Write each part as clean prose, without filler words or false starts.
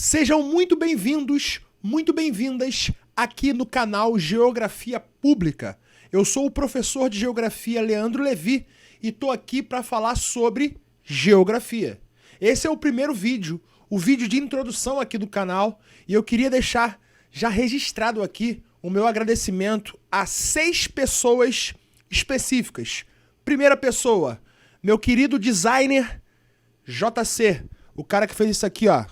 Sejam muito bem-vindos, muito bem-vindas aqui no canal Geografia Pública. Eu sou o professor de Geografia Leandro Levi e estou aqui para falar sobre geografia. Esse é o primeiro vídeo, o vídeo de introdução aqui do canal, e eu queria deixar já registrado aqui o meu agradecimento a 6 pessoas específicas. Primeira pessoa, meu querido designer JC, o cara que fez isso aqui, ó.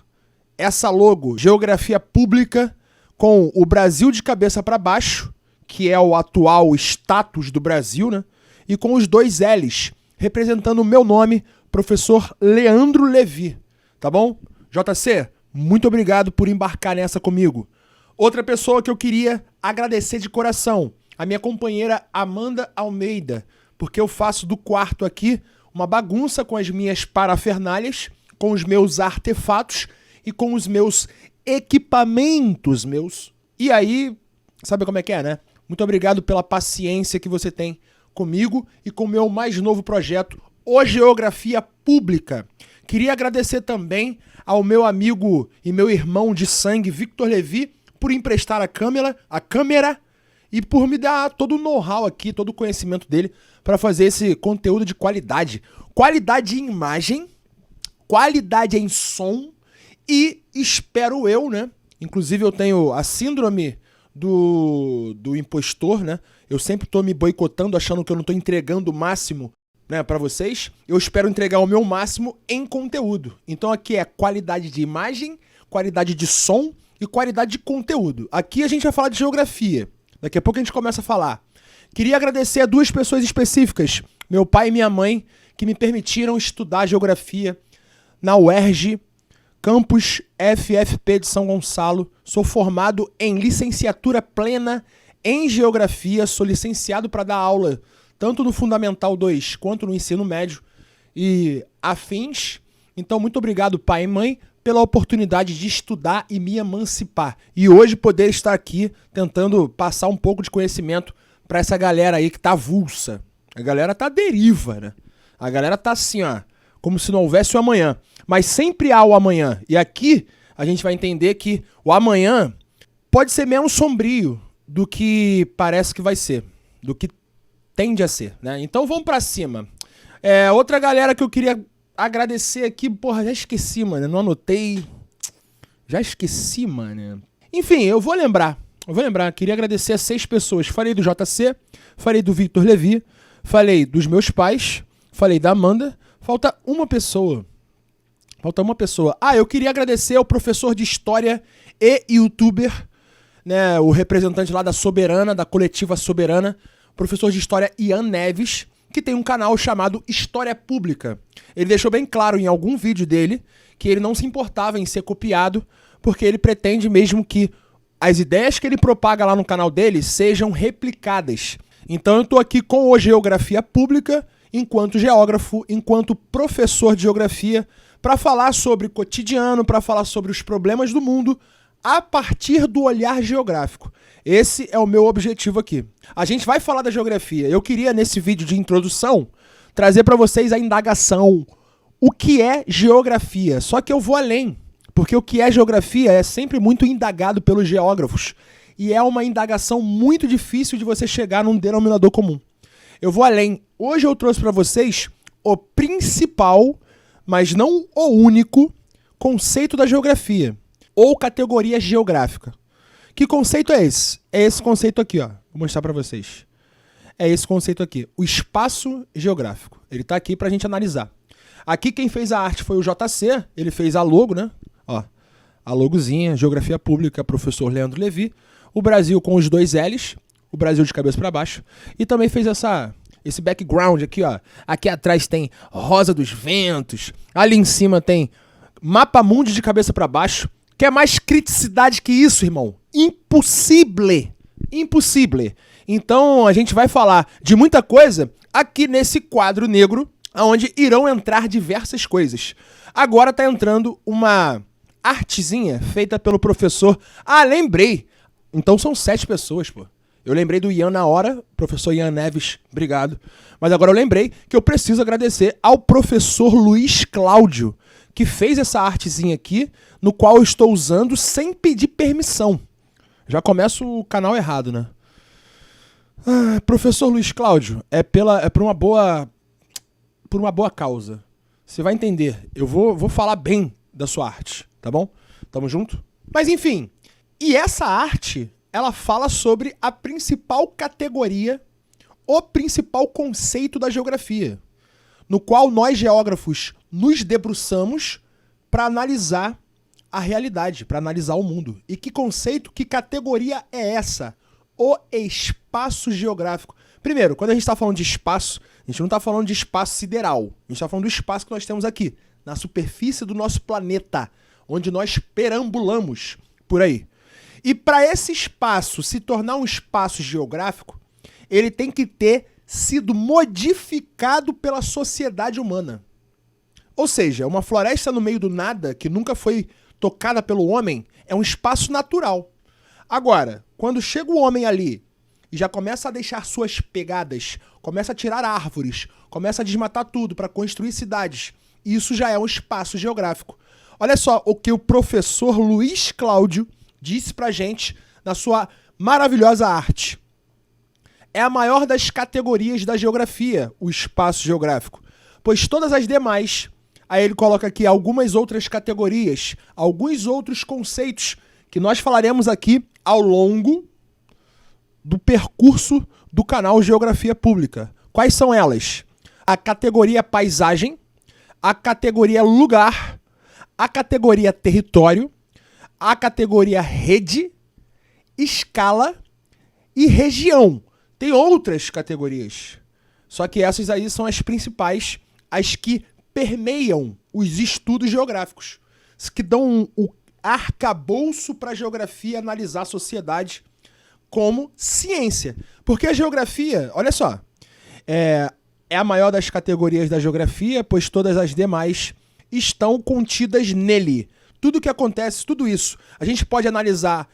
Essa logo, Geografia Pública, com o Brasil de cabeça para baixo, que é o atual status do Brasil, né? E com os 2 L's, representando o meu nome, professor Leandro Levi. Tá bom? JC, muito obrigado por embarcar nessa comigo. Outra pessoa que eu queria agradecer de coração, a minha companheira Amanda Almeida, porque eu faço do quarto aqui uma bagunça com as minhas parafernálias, com os meus artefatos e com os meus equipamentos meus. E aí, sabe como é que é, né? Muito obrigado pela paciência que você tem comigo e com o meu mais novo projeto, o Geografia Pública. Queria agradecer também ao meu amigo e meu irmão de sangue, Victor Levi, por emprestar a câmera e por me dar todo o know-how aqui, todo o conhecimento dele para fazer esse conteúdo de qualidade. Qualidade em imagem, qualidade em som e, espero eu, né? Inclusive eu tenho a síndrome do impostor, né? Eu sempre tô me boicotando, achando que eu não tô entregando o máximo, né, para vocês. Eu espero entregar o meu máximo em conteúdo. Então aqui é qualidade de imagem, qualidade de som e qualidade de conteúdo. Aqui a gente vai falar de geografia. Daqui a pouco a gente começa a falar. Queria agradecer a 2 pessoas específicas, meu pai e minha mãe, que me permitiram estudar geografia na UERJ, Campus FFP de São Gonçalo. Sou formado em licenciatura plena em Geografia, sou licenciado para dar aula tanto no Fundamental 2 quanto no ensino médio e afins. Então, muito obrigado, pai e mãe, pela oportunidade de estudar e me emancipar. E hoje poder estar aqui tentando passar um pouco de conhecimento para essa galera aí que tá avulsa. A galera tá à deriva, né? A galera tá assim, ó, como se não houvesse o amanhã. Mas sempre há o amanhã. E aqui a gente vai entender que o amanhã pode ser menos sombrio do que parece que vai ser, do que tende a ser, né? Então vamos pra cima. Outra galera que eu queria agradecer aqui, porra, já esqueci, mano, não anotei. Já esqueci, mano. Enfim, eu vou lembrar. Queria agradecer a 6 pessoas. Falei do JC, falei do Victor Levi, falei dos meus pais, falei da Amanda. Falta uma pessoa. Ah, eu queria agradecer ao professor de História e YouTuber, né, o representante lá da Soberana, da coletiva Soberana, professor de História Ian Neves, que tem um canal chamado História Pública. Ele deixou bem claro em algum vídeo dele que ele não se importava em ser copiado, porque ele pretende mesmo que as ideias que ele propaga lá no canal dele sejam replicadas. Então eu estou aqui com o Geografia Pública, enquanto geógrafo, enquanto professor de geografia, para falar sobre cotidiano, para falar sobre os problemas do mundo a partir do olhar geográfico. Esse é o meu objetivo aqui. A gente vai falar da geografia. Eu queria, nesse vídeo de introdução, trazer para vocês a indagação. O que é geografia? Só que eu vou além, porque o que é geografia é sempre muito indagado pelos geógrafos. E é uma indagação muito difícil de você chegar num denominador comum. Eu vou além. Hoje eu trouxe para vocês o principal, mas não o único, conceito da geografia, ou categoria geográfica. Que conceito é esse? É esse conceito aqui, ó. Vou mostrar para vocês. É esse conceito aqui, o espaço geográfico. Ele tá aqui pra gente analisar. Aqui quem fez a arte foi o JC, ele fez a logo, né? Ó, a logozinha, Geografia Pública, professor Leandro Levi. O Brasil com os 2 L's, o Brasil de cabeça para baixo. E também fez esse background aqui, ó. Aqui atrás tem Rosa dos Ventos. Ali em cima tem Mapa Mundi de cabeça para baixo. Quer mais criticidade que isso, irmão? Impossível. Impossível. Então a gente vai falar de muita coisa aqui nesse quadro negro, onde irão entrar diversas coisas. Agora tá entrando uma artezinha feita pelo professor... Ah, lembrei! Então são 7 pessoas, pô. Eu lembrei do Ian na hora, professor Ian Neves, obrigado. Mas agora eu lembrei que eu preciso agradecer ao professor Luiz Cláudio, que fez essa artezinha aqui, no qual eu estou usando sem pedir permissão. Já começa o canal errado, né? Professor Luiz Cláudio, é por uma boa causa. Você vai entender. Eu vou falar bem da sua arte, tá bom? Tamo junto? Mas enfim, e essa arte, ela fala sobre a principal categoria, o principal conceito da geografia, no qual nós geógrafos nos debruçamos para analisar a realidade, para analisar o mundo. E que conceito, que categoria é essa? O espaço geográfico. Primeiro, quando a gente está falando de espaço, a gente não está falando de espaço sideral. A gente está falando do espaço que nós temos aqui, na superfície do nosso planeta, onde nós perambulamos por aí. E para esse espaço se tornar um espaço geográfico, ele tem que ter sido modificado pela sociedade humana. Ou seja, uma floresta no meio do nada, que nunca foi tocada pelo homem, é um espaço natural. Agora, quando chega o homem ali e já começa a deixar suas pegadas, começa a tirar árvores, começa a desmatar tudo para construir cidades, isso já é um espaço geográfico. Olha só o que o professor Luiz Cláudio disse pra gente na sua maravilhosa arte. É a maior das categorias da geografia, o espaço geográfico, pois todas as demais, aí ele coloca aqui algumas outras categorias, alguns outros conceitos que nós falaremos aqui ao longo do percurso do canal Geografia Pública. Quais são elas? A categoria paisagem, a categoria lugar, a categoria território, a categoria rede, escala e região. Tem outras categorias, só que essas aí são as principais, as que permeiam os estudos geográficos, que dão o arcabouço para a geografia analisar a sociedade como ciência. Porque a geografia, olha só, é a maior das categorias da geografia, pois todas as demais estão contidas nele. Tudo que acontece, tudo isso, a gente pode analisar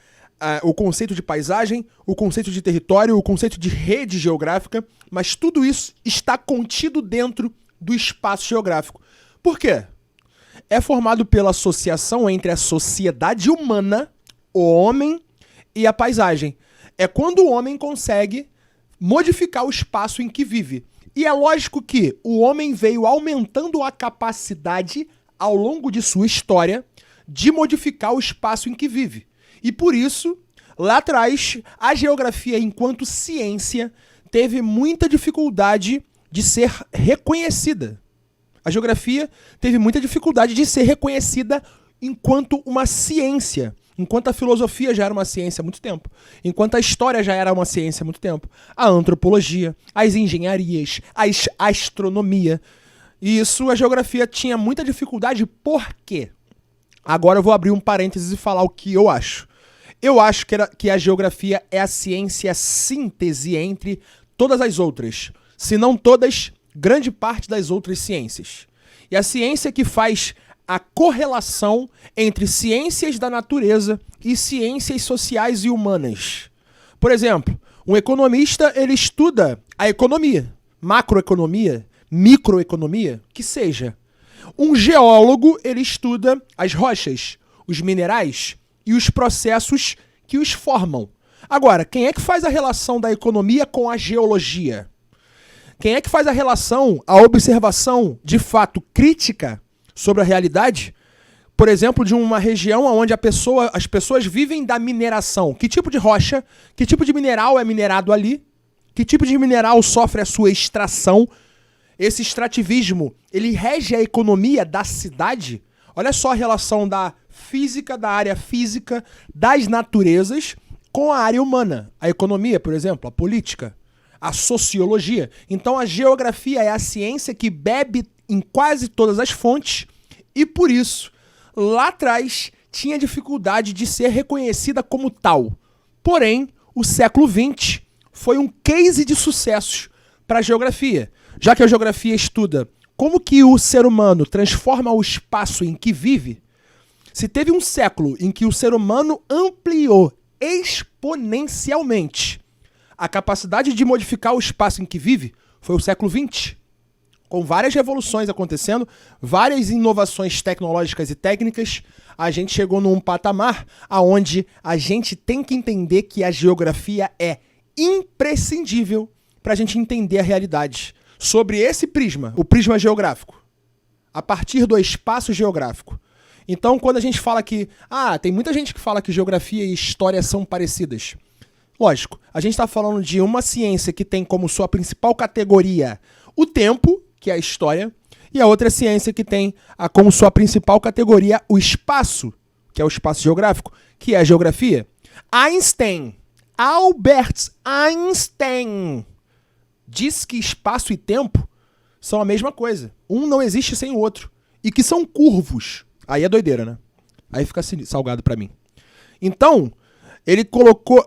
o conceito de paisagem, o conceito de território, o conceito de rede geográfica, mas tudo isso está contido dentro do espaço geográfico. Por quê? É formado pela associação entre a sociedade humana, o homem e a paisagem. É quando o homem consegue modificar o espaço em que vive. E é lógico que o homem veio aumentando a capacidade ao longo de sua história de modificar o espaço em que vive. E por isso, lá atrás, a geografia, enquanto ciência, teve muita dificuldade de ser reconhecida. A geografia teve muita dificuldade de ser reconhecida enquanto uma ciência. Enquanto a filosofia já era uma ciência há muito tempo. Enquanto a história já era uma ciência há muito tempo. A antropologia, as engenharias, a astronomia. E isso a geografia tinha muita dificuldade. Por quê? Agora eu vou abrir um parênteses e falar o que eu acho. Eu acho que a geografia é a ciência síntese entre todas as outras. Se não todas, grande parte das outras ciências. E a ciência que faz a correlação entre ciências da natureza e ciências sociais e humanas. Por exemplo, um economista, ele estuda a economia, macroeconomia, microeconomia, que seja. Um geólogo, ele estuda as rochas, os minerais e os processos que os formam. Agora, quem é que faz a relação da economia com a geologia? Quem é que faz a relação, a observação de fato crítica sobre a realidade? Por exemplo, de uma região onde as pessoas vivem da mineração. Que tipo de rocha, que tipo de mineral é minerado ali? Que tipo de mineral sofre a sua extração? Esse extrativismo, ele rege a economia da cidade? Olha só a relação da física, da área física, das naturezas, com a área humana. A economia, por exemplo, a política, a sociologia. Então a geografia é a ciência que bebe em quase todas as fontes e, por isso, lá atrás tinha dificuldade de ser reconhecida como tal. Porém, o século XX foi um case de sucessos para a geografia, já que a geografia estuda como que o ser humano transforma o espaço em que vive. Se teve um século em que o ser humano ampliou exponencialmente a capacidade de modificar o espaço em que vive, foi o século XX. Com várias revoluções acontecendo, várias inovações tecnológicas e técnicas, a gente chegou num patamar onde a gente tem que entender que a geografia é imprescindível para a gente entender a realidade. Sobre esse prisma, o prisma geográfico, a partir do espaço geográfico. Então, quando a gente fala que... tem muita gente que fala que geografia e história são parecidas. Lógico, a gente está falando de uma ciência que tem como sua principal categoria o tempo, que é a história, e a outra ciência que tem como sua principal categoria o espaço, que é o espaço geográfico, que é a geografia. Albert Einstein, diz que espaço e tempo são a mesma coisa. Um não existe sem o outro. E que são curvos. Aí é doideira, né? Aí fica salgado pra mim. Então, ele colocou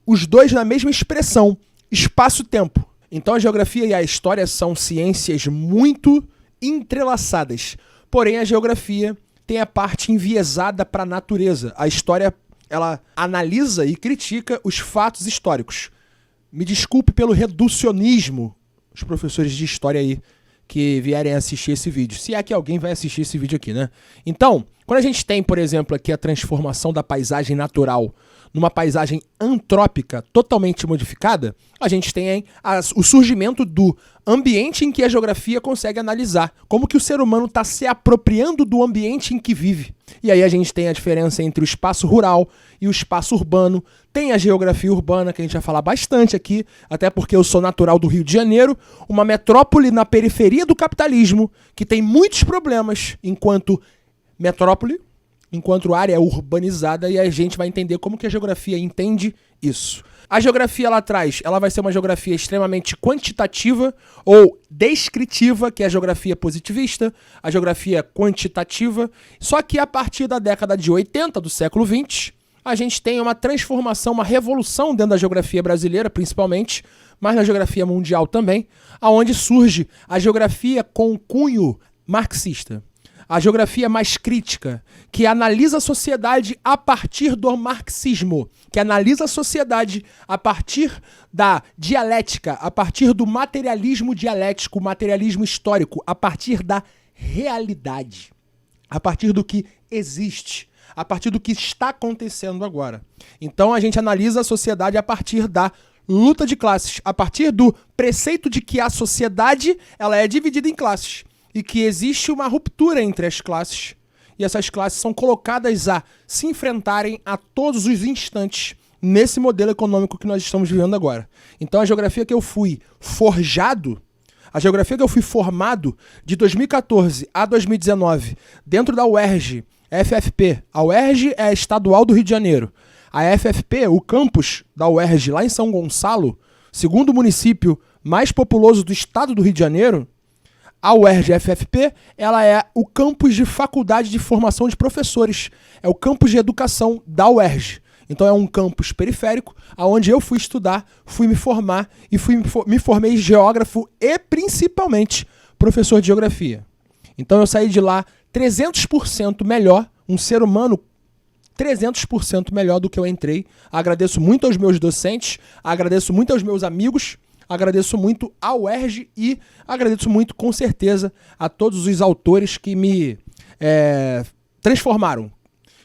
os dois na mesma expressão, espaço-tempo. Então a geografia e a história são ciências muito entrelaçadas. Porém, a geografia tem a parte enviesada para a natureza. A história, ela analisa e critica os fatos históricos. Me desculpe pelo reducionismo, os professores de história aí que vierem assistir esse vídeo. Se é que alguém vai assistir esse vídeo aqui, né? Então, quando a gente tem, por exemplo, aqui a transformação da paisagem natural numa paisagem antrópica totalmente modificada, a gente tem o surgimento do ambiente em que a geografia consegue analisar como que o ser humano está se apropriando do ambiente em que vive. E aí a gente tem a diferença entre o espaço rural e o espaço urbano. Tem a geografia urbana, que a gente vai falar bastante aqui, até porque eu sou natural do Rio de Janeiro, uma metrópole na periferia do capitalismo, que tem muitos problemas enquanto metrópole, enquanto área urbanizada, e a gente vai entender como que a geografia entende isso. A geografia lá atrás, ela vai ser uma geografia extremamente quantitativa ou descritiva, que é a geografia positivista, a geografia quantitativa, só que a partir da década de 80 do século XX, a gente tem uma transformação, uma revolução dentro da geografia brasileira, principalmente, mas na geografia mundial também, aonde surge a geografia com cunho marxista. A geografia mais crítica, que analisa a sociedade a partir do marxismo, que analisa a sociedade a partir da dialética, a partir do materialismo dialético, materialismo histórico, a partir da realidade, a partir do que existe, a partir do que está acontecendo agora. Então a gente analisa a sociedade a partir da luta de classes, a partir do preceito de que a sociedade ela é dividida em classes. E que existe uma ruptura entre as classes, e essas classes são colocadas a se enfrentarem a todos os instantes nesse modelo econômico que nós estamos vivendo agora. Então a geografia que eu fui forjado, a geografia que eu fui formado de 2014 a 2019, dentro da UERJ, FFP, a UERJ é a estadual do Rio de Janeiro, a FFP, o campus da UERJ lá em São Gonçalo, segundo município mais populoso do estado do Rio de Janeiro, a UERJ-FFP, ela é o campus de faculdade de formação de professores. É o campus de educação da UERJ. Então é um campus periférico, onde eu fui estudar, fui me formar e me formei geógrafo e principalmente professor de geografia. Então eu saí de lá 300% melhor, um ser humano 300% melhor do que eu entrei. Agradeço muito aos meus docentes, agradeço muito aos meus amigos, agradeço muito ao UERJ e agradeço muito, com certeza, a todos os autores que me transformaram,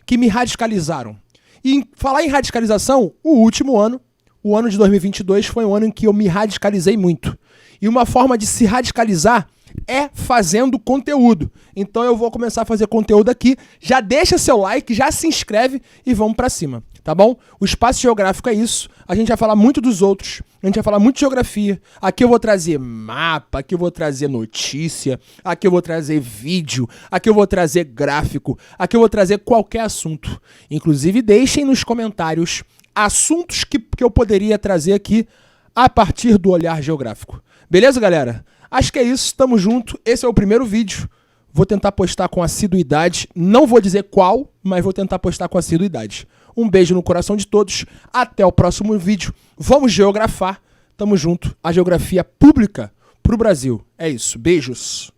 que me radicalizaram. E em falar em radicalização, o último ano, o ano de 2022, foi um ano em que eu me radicalizei muito. E uma forma de se radicalizar é fazendo conteúdo. Então eu vou começar a fazer conteúdo aqui. Já deixa seu like, já se inscreve e vamos pra cima, tá bom? O espaço geográfico é isso. A gente vai falar muito dos outros. A gente vai falar muito de geografia. Aqui eu vou trazer mapa, aqui eu vou trazer notícia, aqui eu vou trazer vídeo, aqui eu vou trazer gráfico, aqui eu vou trazer qualquer assunto. Inclusive, deixem nos comentários assuntos que eu poderia trazer aqui a partir do olhar geográfico. Beleza, galera? Acho que é isso, tamo junto. Esse é o primeiro vídeo. Vou tentar postar com assiduidade. Não vou dizer qual, mas vou tentar postar com assiduidade. Um beijo no coração de todos. Até o próximo vídeo. Vamos geografar. Tamo junto. A geografia pública pro Brasil. É isso. Beijos.